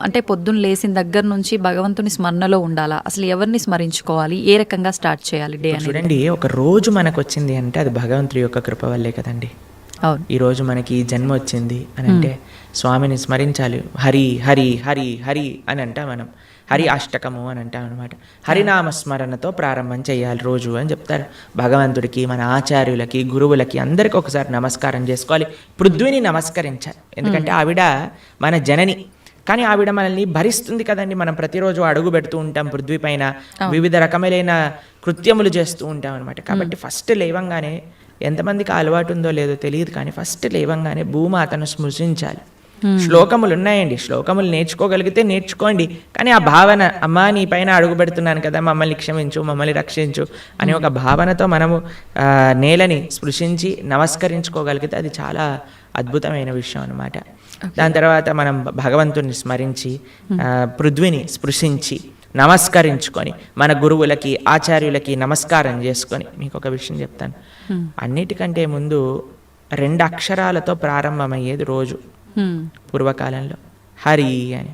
అంటే పొద్దున్న లేచిన దగ్గర నుంచి భగవంతుని స్మరణలో ఉండాలా? అసలు ఎవరిని స్మరించుకోవాలి? ఏ రకంగా స్టార్ట్ చేయాలి డే అనేది? చూడండి, ఒక రోజు మనకు వచ్చింది అంటే అది భగవంతుడి యొక్క కృప వల్లే కదండి. అవును. ఈరోజు మనకి ఈ జన్మ వచ్చింది అని అంటే స్వామిని స్మరించాలి. హరి హరి హరి హరి అని అంటాం మనం. హరి అష్టకము అని అంటాం అనమాట. హరినామస్మరణతో ప్రారంభం చేయాలి రోజు అని చెప్తారు. భగవంతుడికి, మన ఆచార్యులకి, గురువులకి అందరికీ ఒకసారి నమస్కారం చేసుకోవాలి. పృథ్వీని నమస్కరించాలి. ఎందుకంటే ఆవిడ మన జనని. కానీ ఆవిడ మనల్ని భరిస్తుంది కదండి. మనం ప్రతిరోజు అడుగు పెడుతూ ఉంటాం పృథ్వీ పైన, వివిధ రకములైన కృత్యములు చేస్తూ ఉంటాం అనమాట. కాబట్టి ఫస్ట్ లేవంగానే, ఎంతమందికి అలవాటు ఉందో లేదో తెలియదు కానీ ఫస్ట్ లేవంగానే భూమాతను స్మృశించాలి. శ్లోకములు ఉన్నాయండి, శ్లోకములు నేర్చుకోగలిగితే నేర్చుకోండి. కానీ ఆ భావన, అమ్మా నీ పైన అడుగు పెడుతున్నాను కదా, మమ్మల్ని క్షమించు, మమ్మల్ని రక్షించు అనే ఒక భావనతో మనము నేలని స్పృశించి నమస్కరించుకోగలిగితే అది చాలా అద్భుతమైన విషయం అనమాట. దాని తర్వాత మనం భగవంతుని స్మరించి పృథ్వీని స్పృశించి నమస్కరించుకొని మన గురువులకి, ఆచార్యులకి నమస్కారం చేసుకొని, మీకు ఒక విషయం చెప్తాను. అన్నిటికంటే ముందు 2 అక్షరాలతో ప్రారంభమయ్యేది రోజు పూర్వకాలంలో, హరి అని.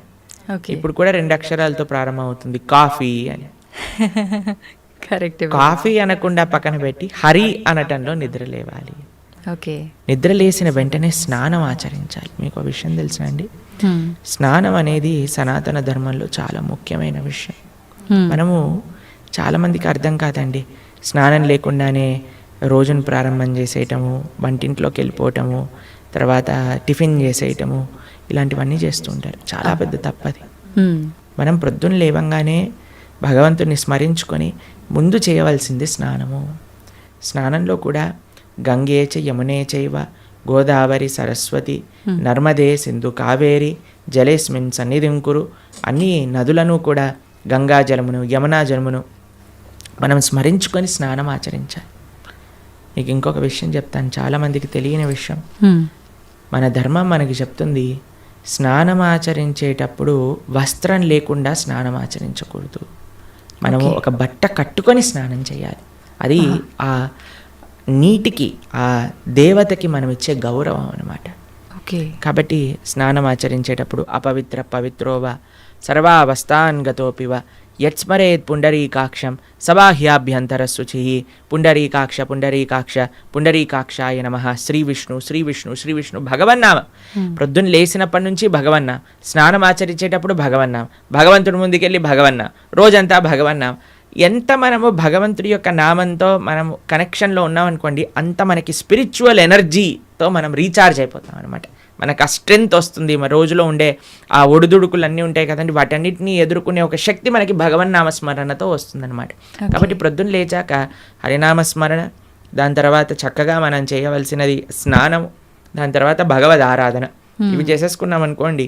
ఇప్పుడు కూడా 2 అక్షరాలతో ప్రారంభం అవుతుంది, కాఫీ అని. కరెక్ట్. కాఫీ అనకుండా పక్కన పెట్టి హరి అనటంలో నిద్ర లేవాలి. ఓకే. నిద్ర లేసిన వెంటనే స్నానం ఆచరించాలి. మీకు ఒక విషయం తెలుసా అండి? స్నానం అనేది సనాతన ధర్మంలో చాలా ముఖ్యమైన విషయం. మనము చాలామందికి అర్థం కాదండి. స్నానం లేకుండానే రోజును ప్రారంభం చేసేయటము, వంటింట్లోకి వెళ్ళిపోవటము, తర్వాత టిఫిన్ చేసేయటము, ఇలాంటివన్నీ చేస్తూ ఉంటారు. చాలా పెద్ద తప్పది. మనం ప్రొద్దున లేవంగానే భగవంతుని స్మరించుకొని ముందు చేయవలసింది స్నానము. స్నానంలో కూడా గంగే చ యమునే చైవ గోదావరి సరస్వతి నర్మదే సింధు కావేరి జలేస్మిన్ సన్నిధిం కురు, అన్ని నదులను కూడా గంగా జలమును, యమునా జలమును మనం స్మరించుకొని స్నానం ఆచరించాలి. మీకు ఇంకొక విషయం చెప్తాను, చాలామందికి తెలియని విషయం. మన ధర్మం మనకి చెప్తుంది, స్నానం ఆచరించేటప్పుడు వస్త్రం లేకుండా స్నానం ఆచరించకూడదు. మనము ఒక బట్ట కట్టుకొని స్నానం చేయాలి. అది ఆ నీటికి, ఆ దేవతకి మనం ఇచ్చే గౌరవం అన్నమాట. కాబట్టి స్నానం ఆచరించేటప్పుడు అపవిత్ర పవిత్రోవ సర్వావస్థాన్ గతోపివ యత్స్మరేత్ పుండరీకాక్షం సబాహ్యాభ్యంతర శుచి పుండరీకాక్ష పుండరీకాక్ష పుండరీకాక్షాయ నమః. శ్రీ విష్ణు శ్రీ విష్ణు శ్రీ విష్ణు భగవన్నామ. ప్రొద్దున లేచినప్పటి నుంచి భగవన్న, స్నానం ఆచరించేటప్పుడు భగవన్న, భగవంతుడి ముందుకెళ్ళి భగవన్న, రోజంతా భగవన్న. ఎంత మనము భగవంతుడి యొక్క నామంతో మనము కనెక్షన్లో ఉన్నామనుకోండి, అంత మనకి స్పిరిచువల్ ఎనర్జీతో మనం రీఛార్జ్ అయిపోతాం అనమాట. మనకు ఆ స్ట్రెంగ్త్ వస్తుంది. మన రోజులో ఉండే ఆ ఒడిదుడుకులు అన్నీ ఉంటాయి కదండి, వాటన్నిటిని ఎదుర్కొనే ఒక శక్తి మనకి భగవన్నామస్మరణతో వస్తుందన్నమాట. కాబట్టి ప్రొద్దున లేచాక హరినామస్మరణ, దాని తర్వాత చక్కగా మనం చేయవలసినది స్నానము, దాని తర్వాత భగవద్ ఆరాధన. ఇవి చేసేసుకున్నాం అనుకోండి,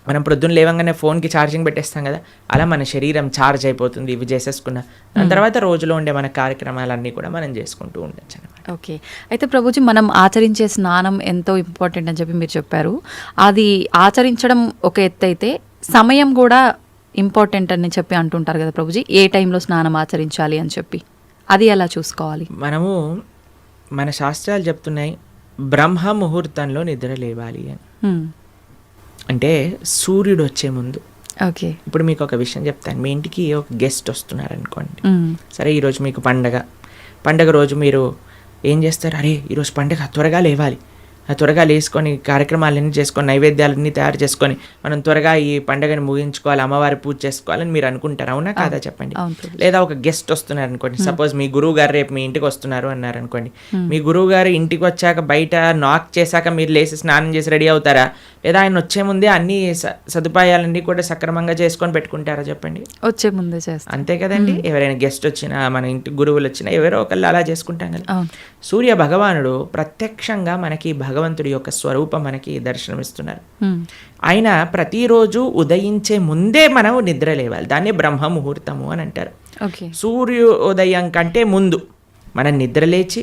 మనం ప్రొద్దున లేవంగానే ఫోన్కి ఛార్జింగ్ పెట్టేస్తాం కదా, అలా మన శరీరం ఛార్జ్ అయిపోతుంది ఇవి చేసేసుకున్నా. దాని తర్వాత రోజులో ఉండే మన కార్యక్రమాలన్నీ కూడా మనం చేసుకుంటూ ఉండొచ్చు అనమాట. ఓకే. అయితే ప్రభుజీ, మనం ఆచరించే స్నానం ఎంతో ఇంపార్టెంట్ అని చెప్పి మీరు చెప్పారు. అది ఆచరించడం ఒక ఎత్తు అయితే సమయం కూడా ఇంపార్టెంట్ అని చెప్పి అంటుంటారు కదా ప్రభుజీ, ఏ టైంలో స్నానం ఆచరించాలి అని చెప్పి, అది ఎలా చూసుకోవాలి? మనము, మన శాస్త్రాలు చెప్తున్నాయి బ్రహ్మ ముహూర్తంలో నిద్ర లేవాలి అని. అంటే సూర్యుడు వచ్చే ముందు. ఓకే. ఇప్పుడు మీకు ఒక విషయం చెప్తాను. మీ ఇంటికి ఒక గెస్ట్ వస్తున్నారు అనుకోండి, సరే ఈరోజు మీకు పండగ రోజు మీరు ఏం చేస్తారు? అరే ఈరోజు పండగ, త్వరగా లేవాలి, త్వరగా లేసుకొని కార్యక్రమాలన్నీ చేసుకొని నైవేద్యాలన్నీ తయారు చేసుకొని మనం త్వరగా ఈ పండుగని ముగించుకోవాలి, అమ్మవారి పూజ చేసుకోవాలని మీరు అనుకుంటారు, అవునా కాదా చెప్పండి? లేదా ఒక గెస్ట్ వస్తున్నారు అనుకోండి, సపోజ్ మీ గురువు గారు రేపు మీ ఇంటికి వస్తున్నారు అన్నారు అనుకోండి. మీ గురువు గారు ఇంటికి వచ్చాక బయట నాక్ చేశాక మీరు లేచి స్నానం చేసి రెడీ అవుతారా? లేదా ఆయన వచ్చే ముందే అన్ని సదుపాయాలన్నీ కూడా సక్రమంగా చేసుకొని పెట్టుకుంటారా చెప్పండి? వచ్చే ముందే చేస్తారు, అంతే కదండి. ఎవరైనా గెస్ట్ వచ్చినా, మన ఇంటి గురువులు వచ్చినా ఎవరో ఒకళ్ళు అలా చేసుకుంటాం కదా. సూర్య భగవానుడు ప్రత్యక్షంగా మనకి భగవంతుడి యొక్క స్వరూపం మనకి దర్శనమిస్తున్నారు. ఆయన ప్రతిరోజు ఉదయించే ముందే మనం నిద్ర లేవాలి. దాన్ని బ్రహ్మ ముహూర్తము అని అంటారు. సూర్యోదయం కంటే ముందు మనం నిద్రలేచి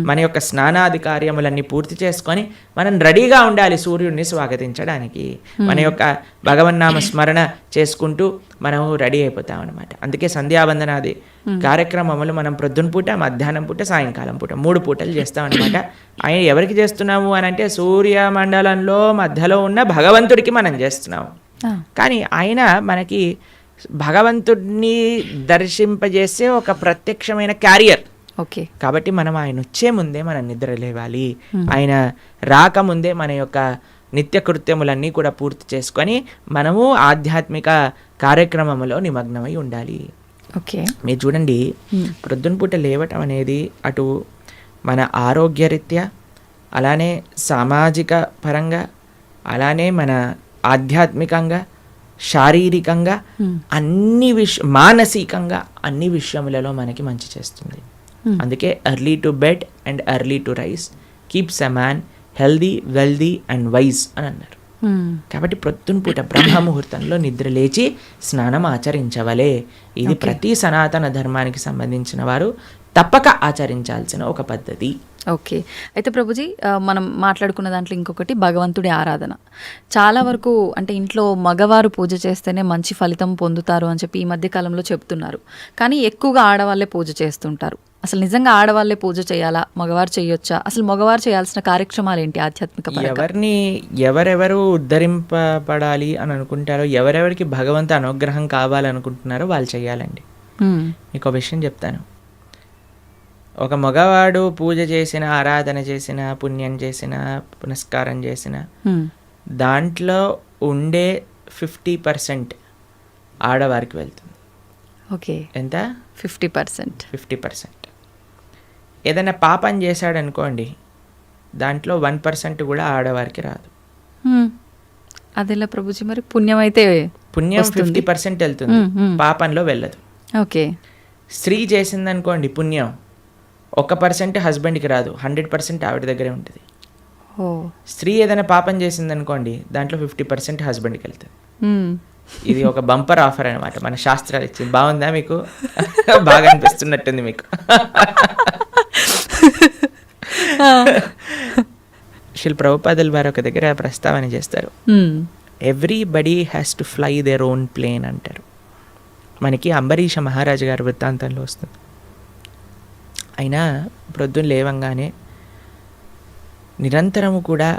మన యొక్క స్నానాది కార్యములన్నీ పూర్తి చేసుకొని మనం రెడీగా ఉండాలి సూర్యుడిని స్వాగతించడానికి. మన యొక్క భగవన్నామ స్మరణ చేసుకుంటూ మనం రెడీ అయిపోతాం అనమాట. అందుకే సంధ్యావందనాది కార్యక్రమములు మనం ప్రొద్దున పూట, మధ్యాహ్నం పూట, సాయంకాలం పూట 3 పూటలు చేస్తాం అనమాట. ఆయన ఎవరికి చేస్తున్నాము అని అంటే సూర్యమండలంలో మధ్యలో ఉన్న భగవంతుడికి మనం చేస్తున్నాము. కానీ ఆయన మనకి భగవంతుడిని దర్శింపజేసే ఒక ప్రత్యక్షమైన క్యారియర్. ఓకే, కాబట్టి మనం ఆయన వచ్చే ముందే మనం నిద్ర లేవాలి. ఆయన రాకముందే మన యొక్క నిత్య కృత్యములన్నీ కూడా పూర్తి చేసుకొని మనము ఆధ్యాత్మిక కార్యక్రమంలో నిమగ్నమై ఉండాలి. ఓకే, మీరు చూడండి, ప్రొద్దున పూట లేవటం అనేది అటు మన ఆరోగ్యరీత్యా, అలానే సామాజిక పరంగా, అలానే మన ఆధ్యాత్మికంగా, శారీరకంగా, అన్ని మానసికంగా అన్ని విషయములలో మనకి మంచి చేస్తుంది. అందుకే early to bed and early to rice keeps a man healthy, wealthy and wise అని అన్నారు. కాబట్టి ప్రొద్దున పూట బ్రహ్మ ముహూర్తంలో నిద్ర లేచి స్నానం ఆచరించవలే. ఇది ప్రతి సనాతన ధర్మానికి సంబంధించిన వారు తప్పక ఆచరించాల్సిన ఒక పద్ధతి. ఓకే, అయితే ప్రభుజీ మనం మాట్లాడుకున్న దాంట్లో ఇంకొకటి భగవంతుడి ఆరాధన. చాలా వరకు అంటే ఇంట్లో మగవారు పూజ చేస్తేనే మంచి ఫలితం పొందుతారు అని చెప్పి ఈ మధ్య కాలంలో చెప్తున్నారు. కానీ ఎక్కువగా ఆడవాళ్ళే పూజ చేస్తుంటారు. అసలు నిజంగా ఆడవాళ్ళే పూజ చేయాలా, మగవారు చేయొచ్చా? అసలు మగవారు చేయాల్సిన కార్యక్రమాలు ఏంటి ఆధ్యాత్మిక పరంగా? ఎవరిని ఎవరెవరు ఉద్ధరింపబడాలి అని అనుకుంటారో, ఎవరెవరికి భగవంతు అనుగ్రహం కావాలనుకుంటున్నారో వాళ్ళు చేయాలండి. మీకు విషయం చెప్తాను. ఒక మగవాడు పూజ చేసిన, ఆరాధన చేసిన, పుణ్యం చేసిన, పునస్కారం చేసిన దాంట్లో ఉండే 50% ఆడవారికి వెళ్తుంది. ఓకే, ఎంత? 50%. 50%. ఏదైనా పాపం చేశాడు అనుకోండి, దాంట్లో 1% కూడా ఆడవారికి రాదు. అదేలా ప్రభుజీ? మరి పుణ్యం అయితే పుణ్యం 50% వెళ్తుంది, పాపంలో వెళ్ళదు. ఓకే, స్త్రీ చేసిందనుకోండి పుణ్యం 1% హస్బెండ్కి రాదు, 100% ఆవిడ దగ్గరే ఉంటుంది. స్త్రీ ఏదైనా పాపం చేసిందనుకోండి, దాంట్లో 50% హస్బెండ్కి వెళ్తుంది. ఇది ఒక బంపర్ ఆఫర్ అనమాట, మన శాస్త్రాలు ఇచ్చింది. బాగుందా మీకు? బాగా అనిపిస్తున్నట్టుంది మీకు. శ్రీ ప్రభుపాదుల వారు ఒక దగ్గర ప్రస్తావన చేస్తారు, everybody has to fly their own plane అంటారు. మనకి అంబరీష మహారాజు గారి వృత్తాంతంలో వస్తుంది. అయినా ప్రొద్దున లేవంగానే నిరంతరము కూడా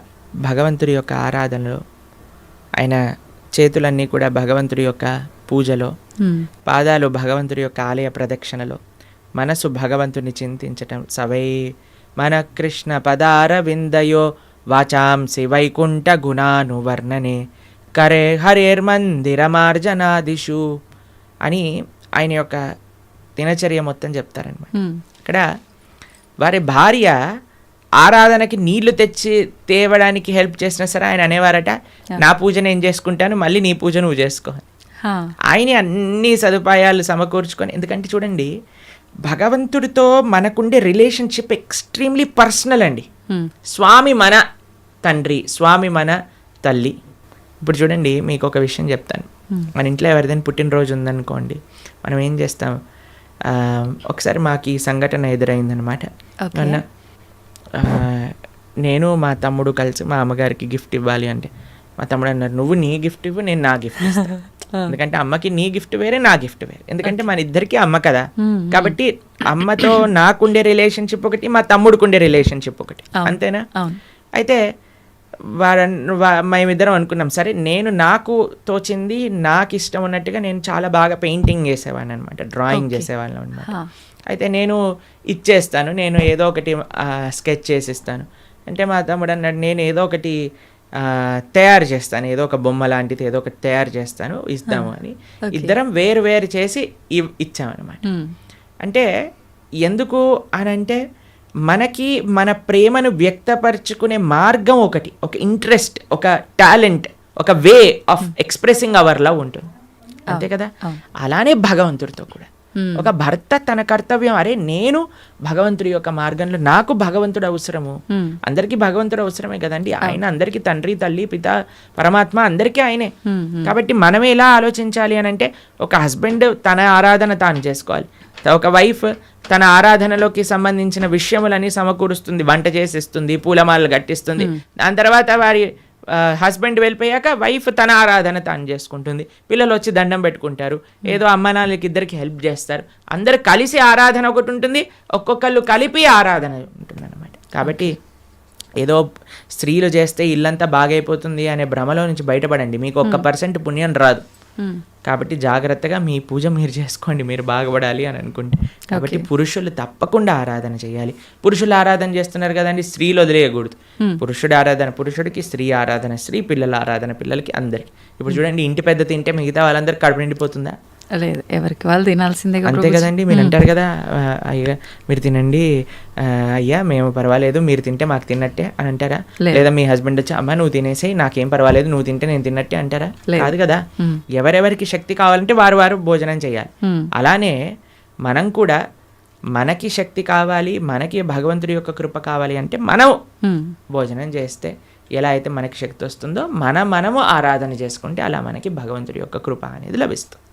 భగవంతుడి యొక్క ఆరాధనలో, ఆయన చేతులన్నీ కూడా భగవంతుడి యొక్క పూజలో, పాదాలు భగవంతుడి యొక్క ఆలయ ప్రదక్షిణలో, మనసు భగవంతుని చింతించటం. సవై మన కృష్ణ పదార విందయో వాచాంసి వైకుంఠ గుణాను వర్ణనే కరే హరేర్మందిరమార్జనాదిషు అని ఆయన యొక్క దినచర్య మొత్తం చెప్తారనమాట. ఇక్కడ వారి భార్య ఆరాధనకి నీళ్లు తెచ్చి తేవడానికి హెల్ప్ చేసినా సరే ఆయన అనేవారట, నా పూజ నేను చేసుకుంటాను, మళ్ళీ నీ పూజ నువ్వు చేసుకో. ఆయన అన్ని సదుపాయాలు సమకూర్చుకొని, ఎందుకంటే చూడండి భగవంతుడితో మనకుండే రిలేషన్షిప్ ఎక్స్ట్రీమ్లీ పర్సనల్ అండి. స్వామి మన తండ్రి, స్వామి మన తల్లి. ఇప్పుడు చూడండి మీకు ఒక విషయం చెప్తాను. మన ఇంట్లో ఎవరిదైనా పుట్టినరోజు ఉందనుకోండి, మనం ఏం చేస్తాం? ఒకసారి మాకు ఈ సంఘటన ఎదురైందనమాట. నేను మా తమ్ముడు కలిసి మా అమ్మగారికి గిఫ్ట్ ఇవ్వాలి అంటే, మా తమ్ముడు అన్నారు, నువ్వు నీ గిఫ్ట్ ఇవ్వు, నేను నా గిఫ్ట్ ఇస్తాను. ఎందుకంటే అమ్మకి నీ గిఫ్ట్ వేరే, నా గిఫ్ట్ వేరే. ఎందుకంటే మన ఇద్దరికి అమ్మ కదా. కాబట్టి అమ్మతో నాకుండే రిలేషన్షిప్ ఒకటి, మా తమ్ముడికి రిలేషన్షిప్ ఒకటి, అంతేనా? అయితే మేమిద్దరం అనుకున్నాం, సరే నేను నాకు తోచింది, నాకు ఇష్టం ఉన్నట్టుగా నేను చాలా బాగా పెయింటింగ్ చేసేవాడిని అనమాట, డ్రాయింగ్ చేసేవాళ్ళం అనమాట. అయితే నేను ఇచ్చేస్తాను, నేను ఏదో ఒకటి స్కెచ్ చేసిస్తాను అంటే, మా తమ్ముడు అన్నాడు, నేను ఏదో ఒకటి తయారు చేస్తాను, ఏదో ఒక బొమ్మ లాంటిది ఏదో ఒకటి తయారు చేస్తాను, ఇస్తాము అని ఇద్దరం వేరు వేరు చేసి ఇచ్చామన్నమాట. అంటే ఎందుకు అని అంటే, మనకి మన ప్రేమను వ్యక్తపరచుకునే మార్గం ఒకటి, ఒక ఇంట్రెస్ట్, ఒక టాలెంట్, ఒక way of expressing hour love ఉంటుంది, అంతే కదా. అలానే భగవంతుడితో కూడా ఒక భర్త తన కర్తవ్యం, అరే నేను భగవంతుడి యొక్క మార్గంలో, నాకు భగవంతుడు అవసరము, అందరికీ భగవంతుడు అవసరమే కదండి, ఆయన అందరికీ తండ్రి తల్లి పిత పరమాత్మ అందరికీ ఆయనే. కాబట్టి మనం ఎలా ఆలోచించాలి అని అంటే, ఒక హస్బెండ్ తన ఆరాధన తాను చేసుకోవాలి, ఒక వైఫ్ తన ఆరాధనలోకి సంబంధించిన విషయములని సమకూరుస్తుంది, వంట చేసిస్తుంది, పూలమాలలు కట్టిస్తుంది. దాని తర్వాత వారి హస్బెండ్ వెళ్ళిపోయాక వైఫ్ తన ఆరాధన తాను చేసుకుంటుంది, పిల్లలు వచ్చి దండం పెట్టుకుంటారు, ఏదో అమ్మ నాన్నలకి ఇద్దరికి హెల్ప్ చేస్తారు, అందరు కలిసి ఆరాధన ఒకటి ఉంటుంది, ఒక్కొక్కళ్ళు కలిపి ఆరాధన ఉంటుంది అన్నమాట. కాబట్టి ఏదో స్త్రీలు చేస్తే ఇల్లంతా బాగైపోతుంది అనే భ్రమలో నుంచి బయటపడండి, మీకు 1% పుణ్యం రాదు. కాబట్టి జాగ్రత్తగా మీ పూజ మీరు చేసుకోండి, మీరు బాగుపడాలి అని అనుకుంటే. కాబట్టి పురుషులు తప్పకుండా ఆరాధన చేయాలి. పురుషులు ఆరాధన చేస్తున్నారు కదండి, స్త్రీలు వదిలేయకూడదు. పురుషుడు ఆరాధన పురుషుడికి, స్త్రీ ఆరాధన స్త్రీ, పిల్లల ఆరాధన పిల్లలకి, అందరికి. ఇప్పుడు చూడండి, ఇంటి పెద్ద తింటే మిగతా వాళ్ళందరికీ కడుపు నిండిపోతుందా? లేదు, ఎవరికి వాళ్ళు తినాల్సిందే, అంతే కదండి. మీరు అంటారు కదా, అయ్యా మీరు తినండి, అయ్యా మేము పర్వాలేదు, మీరు తింటే మాకు తిన్నట్టే అని అంటారా? లేదా మీ హస్బెండ్ వచ్చి అమ్మ నువ్వు తినేసి నాకేం పర్వాలేదు, నువ్వు తింటే నేను తిన్నట్టే అంటారా? కాదు కదా. ఎవరెవరికి శక్తి కావాలంటే వారు వారు భోజనం చేయాలి. అలానే మనం కూడా మనకి శక్తి కావాలి, మనకి భగవంతుడి యొక్క కృప కావాలి అంటే మనం భోజనం చేస్తే ఎలా అయితే మనకి శక్తి వస్తుందో మనము ఆరాధన చేసుకుంటే అలా మనకి భగవంతుడి యొక్క కృప అనేది లభిస్తుంది.